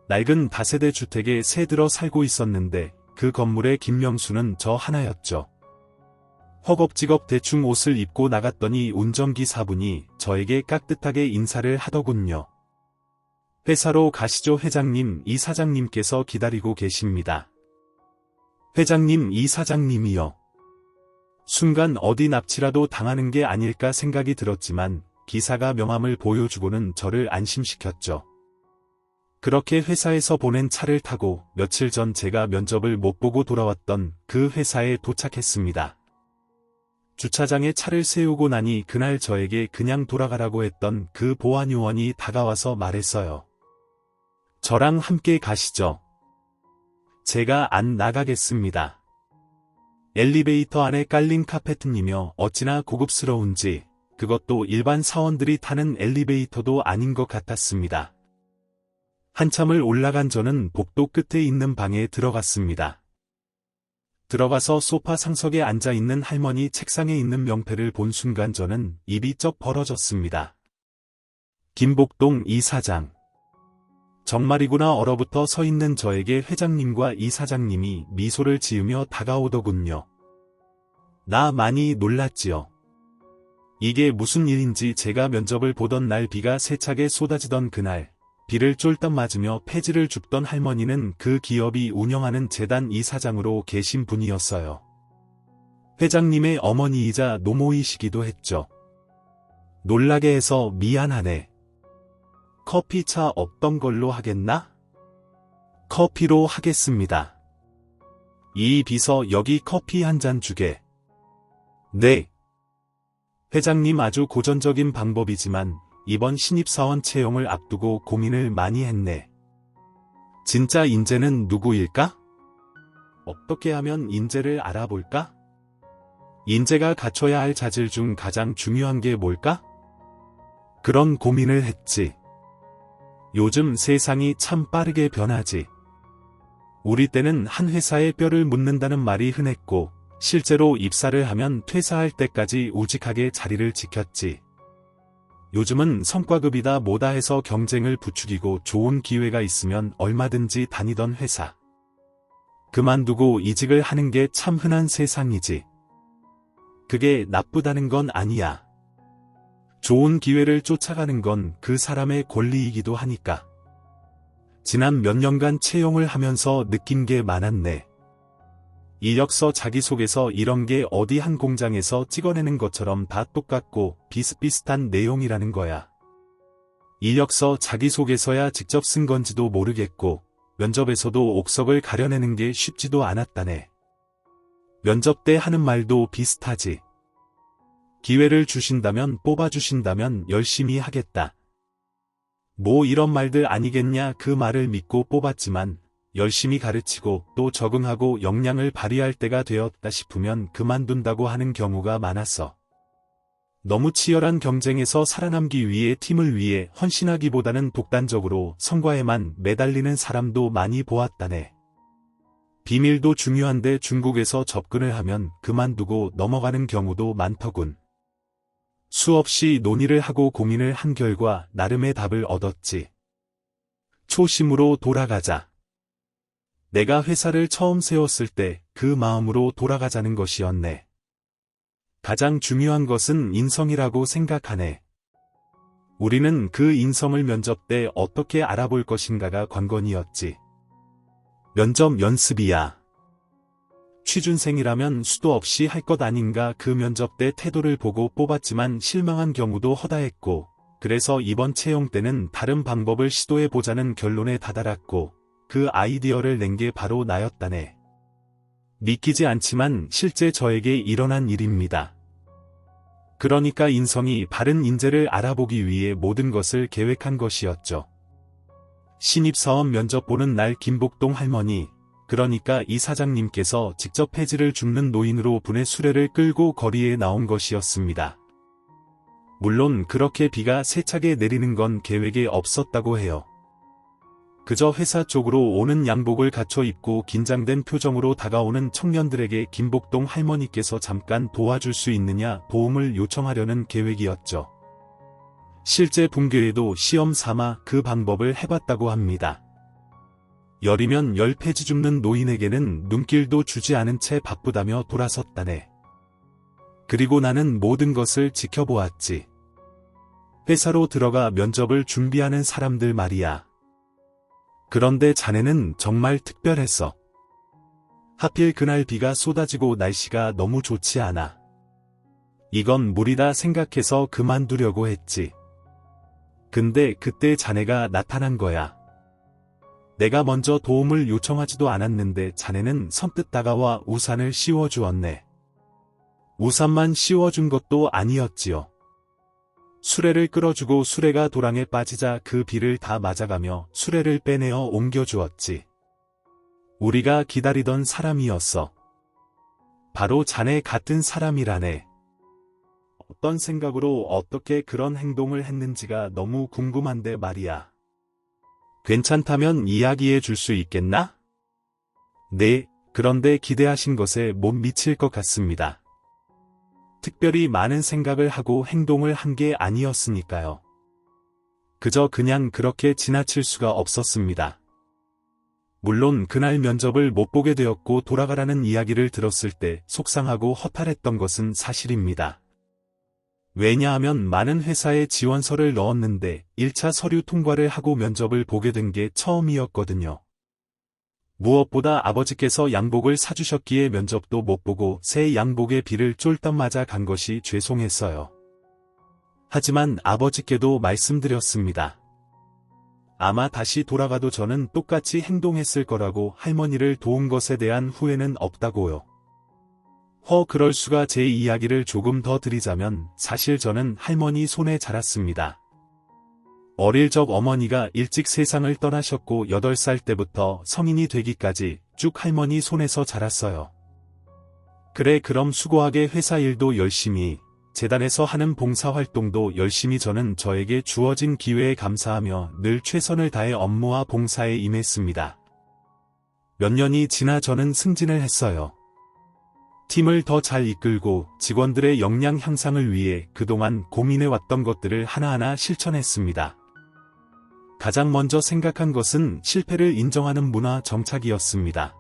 Speaker 1: 낡은 다세대 주택에 새 들어 살고 있었는데 그 건물의 김명수는 저 하나였죠. 허겁지겁 대충 옷을 입고 나갔더니 운전기사분이 저에게 깍듯하게 인사를 하더군요. 회사로 가시죠 회장님. 이 사장님께서 기다리고 계십니다. 회장님 이 사장님이요. 순간 어디 납치라도 당하는 게 아닐까 생각이 들었지만 기사가 명함을 보여주고는 저를 안심시켰죠. 그렇게 회사에서 보낸 차를 타고 며칠 전 제가 면접을 못 보고 돌아왔던 그 회사에 도착했습니다. 주차장에 차를 세우고 나니 그날 저에게 그냥 돌아가라고 했던 그 보안 요원이 다가와서 말했어요. 저랑 함께 가시죠. 제가 안 나가겠습니다. 엘리베이터 안에 깔린 카페트이며 어찌나 고급스러운지 그것도 일반 사원들이 타는 엘리베이터도 아닌 것 같았습니다. 한참을 올라간 저는 복도 끝에 있는 방에 들어갔습니다. 들어가서 소파 상석에 앉아있는 할머니 책상에 있는 명패를 본 순간 저는 입이 쩍 벌어졌습니다. 김복동 이사장. 정말이구나. 얼어붙어 서 있는 저에게 회장님과 이사장님이 미소를 지으며 다가오더군요. 나 많이 놀랐지요. 이게 무슨 일인지 제가 면접을 보던 날 비가 세차게 쏟아지던 그날, 비를 쫄딱 맞으며 폐지를 줍던 할머니는 그 기업이 운영하는 재단 이사장으로 계신 분이었어요. 회장님의 어머니이자 노모이시기도 했죠. 놀라게 해서 미안하네. 커피차 없던 걸로 하겠나? 커피로 하겠습니다. 이 비서 여기 커피 한 잔 주게. 네. 회장님 아주 고전적인 방법이지만 이번 신입사원 채용을 앞두고 고민을 많이 했네. 진짜 인재는 누구일까? 어떻게 하면 인재를 알아볼까? 인재가 갖춰야 할 자질 중 가장 중요한 게 뭘까? 그런 고민을 했지. 요즘 세상이 참 빠르게 변하지. 우리 때는 한 회사에 뼈를 묻는다는 말이 흔했고 실제로 입사를 하면 퇴사할 때까지 우직하게 자리를 지켰지. 요즘은 성과급이다 뭐다 해서 경쟁을 부추기고 좋은 기회가 있으면 얼마든지 다니던 회사. 그만두고 이직을 하는 게 참 흔한 세상이지. 그게 나쁘다는 건 아니야. 좋은 기회를 쫓아가는 건 그 사람의 권리이기도 하니까. 지난 몇 년간 채용을 하면서 느낀 게 많았네. 이력서 자기소개서 이런 게 어디 한 공장에서 찍어내는 것처럼 다 똑같고 비슷비슷한 내용이라는 거야. 이력서 자기소개서야 직접 쓴 건지도 모르겠고 면접에서도 옥석을 가려내는 게 쉽지도 않았다네. 면접 때 하는 말도 비슷하지. 기회를 주신다면 뽑아주신다면 열심히 하겠다. 뭐 이런 말들 아니겠냐. 그 말을 믿고 뽑았지만 열심히 가르치고 또 적응하고 역량을 발휘할 때가 되었다 싶으면 그만둔다고 하는 경우가 많았어. 너무 치열한 경쟁에서 살아남기 위해 팀을 위해 헌신하기보다는 독단적으로 성과에만 매달리는 사람도 많이 보았다네. 비밀도 중요한데 중국에서 접근을 하면 그만두고 넘어가는 경우도 많더군. 수없이 논의를 하고 고민을 한 결과 나름의 답을 얻었지. 초심으로 돌아가자. 내가 회사를 처음 세웠을 때 그 마음으로 돌아가자는 것이었네. 가장 중요한 것은 인성이라고 생각하네. 우리는 그 인성을 면접 때 어떻게 알아볼 것인가가 관건이었지. 면접 연습이야. 취준생이라면 수도 없이 할 것 아닌가. 그 면접 때 태도를 보고 뽑았지만 실망한 경우도 허다했고, 그래서 이번 채용 때는 다른 방법을 시도해보자는 결론에 다다랐고, 그 아이디어를 낸 게 바로 나였다네. 믿기지 않지만 실제 저에게 일어난 일입니다. 그러니까 인성이 바른 인재를 알아보기 위해 모든 것을 계획한 것이었죠. 신입사원 면접 보는 날 김복동 할머니, 그러니까 이 사장님께서 직접 폐지를 줍는 노인으로 분의 수레를 끌고 거리에 나온 것이었습니다. 물론 그렇게 비가 세차게 내리는 건 계획에 없었다고 해요. 그저 회사 쪽으로 오는 양복을 갖춰 입고 긴장된 표정으로 다가오는 청년들에게 김복동 할머니께서 잠깐 도와줄 수 있느냐 도움을 요청하려는 계획이었죠. 실제 분교에도 시험 삼아 그 방법을 해봤다고 합니다. 열이면 열 폐지 줍는 노인에게는 눈길도 주지 않은 채 바쁘다며 돌아섰다네. 그리고 나는 모든 것을 지켜보았지. 회사로 들어가 면접을 준비하는 사람들 말이야. 그런데 자네는 정말 특별했어. 하필 그날 비가 쏟아지고 날씨가 너무 좋지 않아. 이건 무리다 생각해서 그만두려고 했지. 근데 그때 자네가 나타난 거야. 내가 먼저 도움을 요청하지도 않았는데 자네는 선뜻 다가와 우산을 씌워주었네. 우산만 씌워준 것도 아니었지요. 수레를 끌어주고 수레가 도랑에 빠지자 그 비를 다 맞아가며 수레를 빼내어 옮겨주었지. 우리가 기다리던 사람이었어. 바로 자네 같은 사람이라네. 어떤 생각으로 어떻게 그런 행동을 했는지가 너무 궁금한데 말이야. 괜찮다면 이야기해 줄 수 있겠나? 네, 그런데 기대하신 것에 못 미칠 것 같습니다. 특별히 많은 생각을 하고 행동을 한 게 아니었으니까요. 그저 그냥 그렇게 지나칠 수가 없었습니다. 물론 그날 면접을 못 보게 되었고 돌아가라는 이야기를 들었을 때 속상하고 허탈했던 것은 사실입니다. 왜냐하면 많은 회사에 지원서를 넣었는데 1차 서류 통과를 하고 면접을 보게 된 게 처음이었거든요. 무엇보다 아버지께서 양복을 사주셨기에 면접도 못 보고 새 양복의 비를 쫄딱 맞아 간 것이 죄송했어요. 하지만 아버지께도 말씀드렸습니다. 아마 다시 돌아가도 저는 똑같이 행동했을 거라고 할머니를 도운 것에 대한 후회는 없다고요. 그럴 수가. 제 이야기를 조금 더 드리자면 사실 저는 할머니 손에 자랐습니다. 어릴 적 어머니가 일찍 세상을 떠나셨고 8살 때부터 성인이 되기까지 쭉 할머니 손에서 자랐어요. 그래 그럼 수고하게 회사 일도 열심히, 재단에서 하는 봉사활동도 열심히 저는 저에게 주어진 기회에 감사하며 늘 최선을 다해 업무와 봉사에 임했습니다. 몇 년이 지나 저는 승진을 했어요. 팀을 더 잘 이끌고 직원들의 역량 향상을 위해 그동안 고민해왔던 것들을 하나하나 실천했습니다. 가장 먼저 생각한 것은 실패를 인정하는 문화 정착이었습니다.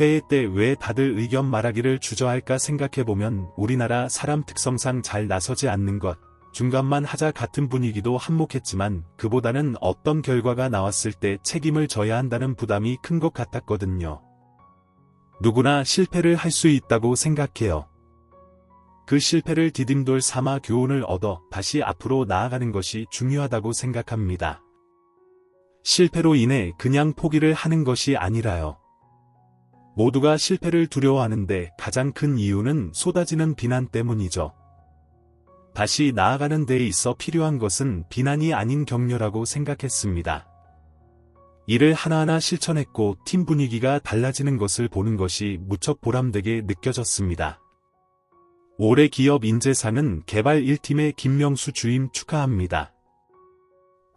Speaker 1: 회의 때 왜 다들 의견 말하기를 주저할까 생각해보면 우리나라 사람 특성상 잘 나서지 않는 것, 중간만 하자 같은 분위기도 한몫했지만 그보다는 어떤 결과가 나왔을 때 책임을 져야 한다는 부담이 큰 것 같았거든요. 누구나 실패를 할 수 있다고 생각해요. 그 실패를 디딤돌 삼아 교훈을 얻어 다시 앞으로 나아가는 것이 중요하다고 생각합니다. 실패로 인해 그냥 포기를 하는 것이 아니라요. 모두가 실패를 두려워하는데 가장 큰 이유는 쏟아지는 비난 때문이죠. 다시 나아가는 데에 있어 필요한 것은 비난이 아닌 격려라고 생각했습니다. 이를 하나하나 실천했고 팀 분위기가 달라지는 것을 보는 것이 무척 보람되게 느껴졌습니다. 올해 기업 인재상은 개발 1팀의 김명수 주임 축하합니다.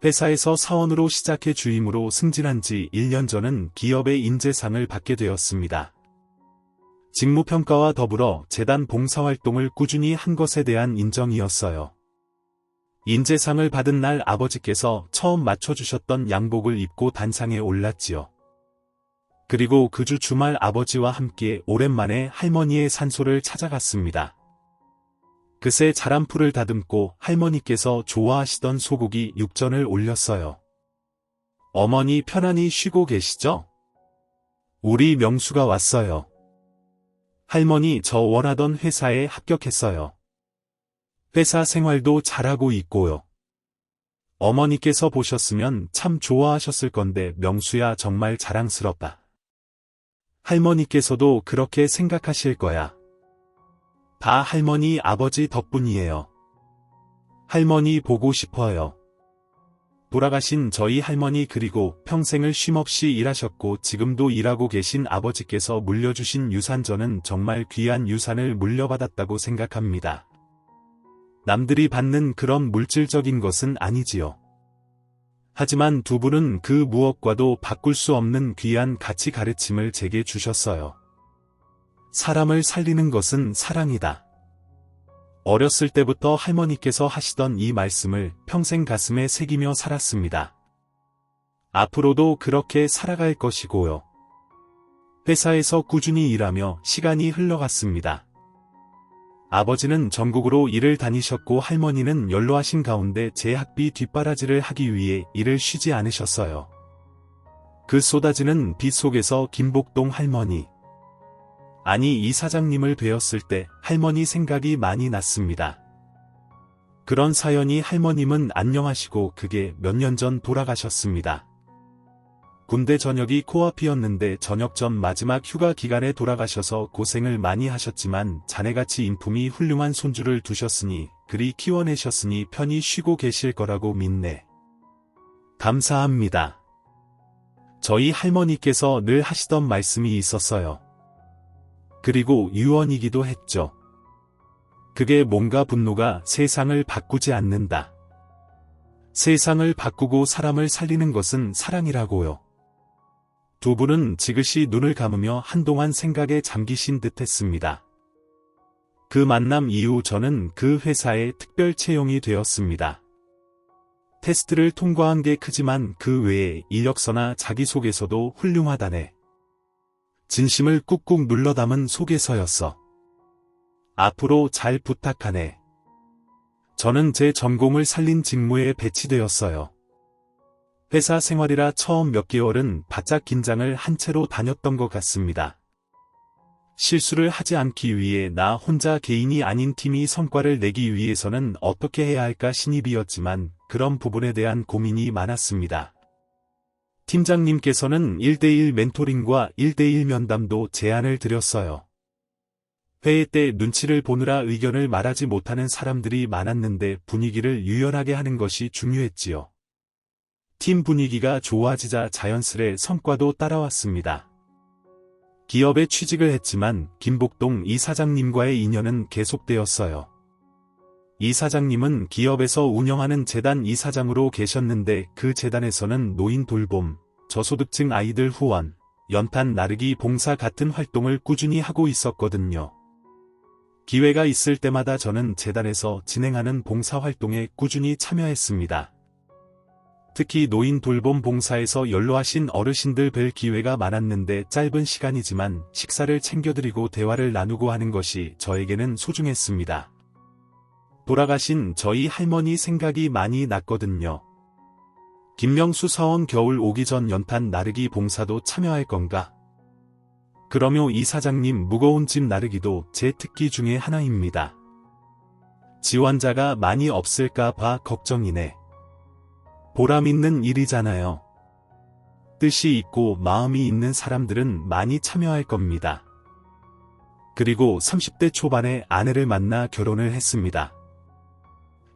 Speaker 1: 회사에서 사원으로 시작해 주임으로 승진한 지 1년 전은 기업의 인재상을 받게 되었습니다. 직무평가와 더불어 재단 봉사활동을 꾸준히 한 것에 대한 인정이었어요. 인재상을 받은 날 아버지께서 처음 맞춰주셨던 양복을 입고 단상에 올랐지요. 그리고 그 주 주말 아버지와 함께 오랜만에 할머니의 산소를 찾아갔습니다. 그새 자란 풀을 다듬고 할머니께서 좋아하시던 소고기 육전을 올렸어요. 어머니 편안히 쉬고 계시죠? 우리 명수가 왔어요. 할머니 저 원하던 회사에 합격했어요. 회사 생활도 잘하고 있고요. 어머니께서 보셨으면 참 좋아하셨을 건데 명수야 정말 자랑스럽다. 할머니께서도 그렇게 생각하실 거야. 다 할머니 아버지 덕분이에요. 할머니 보고 싶어요. 돌아가신 저희 할머니 그리고 평생을 쉼없이 일하셨고 지금도 일하고 계신 아버지께서 물려주신 유산 저는 정말 귀한 유산을 물려받았다고 생각합니다. 남들이 받는 그런 물질적인 것은 아니지요. 하지만 두 분은 그 무엇과도 바꿀 수 없는 귀한 가치 가르침을 제게 주셨어요. 사람을 살리는 것은 사랑이다. 어렸을 때부터 할머니께서 하시던 이 말씀을 평생 가슴에 새기며 살았습니다. 앞으로도 그렇게 살아갈 것이고요. 회사에서 꾸준히 일하며 시간이 흘러갔습니다. 아버지는 전국으로 일을 다니셨고 할머니는 연로하신 가운데 제 학비 뒷바라지를 하기 위해 일을 쉬지 않으셨어요. 그 쏟아지는 비 속에서 김복동 할머니, 아니 이 사장님을 뵈었을 때 할머니 생각이 많이 났습니다. 그런 사연이 할머님은 안녕하시고 그게 몇 년 전 돌아가셨습니다. 군대 전역이 코앞이었는데 전역 전 마지막 휴가 기간에 돌아가셔서 고생을 많이 하셨지만 자네같이 인품이 훌륭한 손주를 두셨으니 그리 키워내셨으니 편히 쉬고 계실 거라고 믿네. 감사합니다. 저희 할머니께서 늘 하시던 말씀이 있었어요. 그리고 유언이기도 했죠. 그게 뭔가 분노가 세상을 바꾸지 않는다. 세상을 바꾸고 사람을 살리는 것은 사랑이라고요. 두 분은 지그시 눈을 감으며 한동안 생각에 잠기신 듯 했습니다. 그 만남 이후 저는 그 회사의 특별 채용이 되었습니다. 테스트를 통과한 게 크지만 그 외에 이력서나 자기소개서도 훌륭하다네. 진심을 꾹꾹 눌러 담은 소개서였어. 앞으로 잘 부탁하네. 저는 제 전공을 살린 직무에 배치되었어요. 회사 생활이라 처음 몇 개월은 바짝 긴장을 한 채로 다녔던 것 같습니다. 실수를 하지 않기 위해 나 혼자 개인이 아닌 팀이 성과를 내기 위해서는 어떻게 해야 할까 신입이었지만 그런 부분에 대한 고민이 많았습니다. 팀장님께서는 1대1 멘토링과 1대1 면담도 제안을 드렸어요. 회의 때 눈치를 보느라 의견을 말하지 못하는 사람들이 많았는데 분위기를 유연하게 하는 것이 중요했지요. 팀 분위기가 좋아지자 자연스레 성과도 따라왔습니다. 기업에 취직을 했지만 김복동 이사장님과의 인연은 계속되었어요. 이사장님은 기업에서 운영하는 재단 이사장으로 계셨는데 그 재단에서는 노인 돌봄, 저소득층 아이들 후원, 연탄 나르기 봉사 같은 활동을 꾸준히 하고 있었거든요. 기회가 있을 때마다 저는 재단에서 진행하는 봉사활동에 꾸준히 참여했습니다. 특히 노인 돌봄 봉사에서 연로하신 어르신들 뵐 기회가 많았는데 짧은 시간이지만 식사를 챙겨드리고 대화를 나누고 하는 것이 저에게는 소중했습니다. 돌아가신 저희 할머니 생각이 많이 났거든요. 김명수 사원 겨울 오기 전 연탄 나르기 봉사도 참여할 건가? 그러며 이사장님 무거운 짐 나르기도 제 특기 중에 하나입니다. 지원자가 많이 없을까 봐 걱정이네. 보람 있는 일이잖아요. 뜻이 있고 마음이 있는 사람들은 많이 참여할 겁니다. 그리고 30대 초반에 아내를 만나 결혼을 했습니다.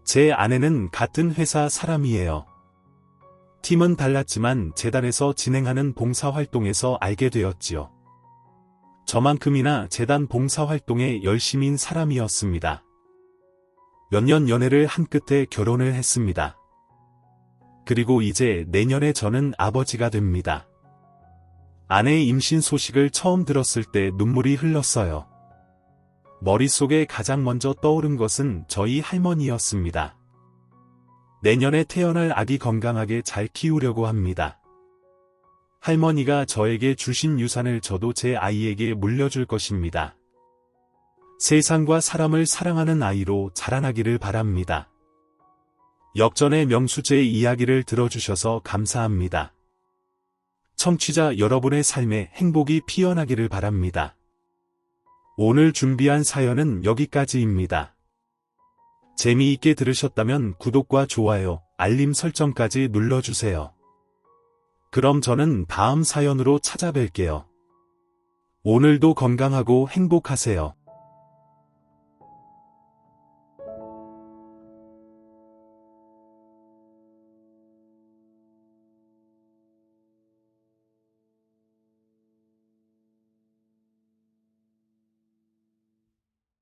Speaker 1: 제 아내는 같은 회사 사람이에요. 팀은 달랐지만 재단에서 진행하는 봉사활동에서 알게 되었지요. 저만큼이나 재단 봉사활동에 열심인 사람이었습니다. 몇 년 연애를 한 끝에 결혼을 했습니다. 그리고 이제 내년에 저는 아버지가 됩니다. 아내의 임신 소식을 처음 들었을 때 눈물이 흘렀어요. 머릿속에 가장 먼저 떠오른 것은 저희 할머니였습니다. 내년에 태어날 아기 건강하게 잘 키우려고 합니다. 할머니가 저에게 주신 유산을 저도 제 아이에게 물려줄 것입니다. 세상과 사람을 사랑하는 아이로 자라나기를 바랍니다. 역전의 명수제의 이야기를 들어주셔서 감사합니다. 청취자 여러분의 삶에 행복이 피어나기를 바랍니다. 오늘 준비한 사연은 여기까지입니다. 재미있게 들으셨다면 구독과 좋아요, 알림 설정까지 눌러주세요. 그럼 저는 다음 사연으로 찾아뵐게요. 오늘도 건강하고 행복하세요.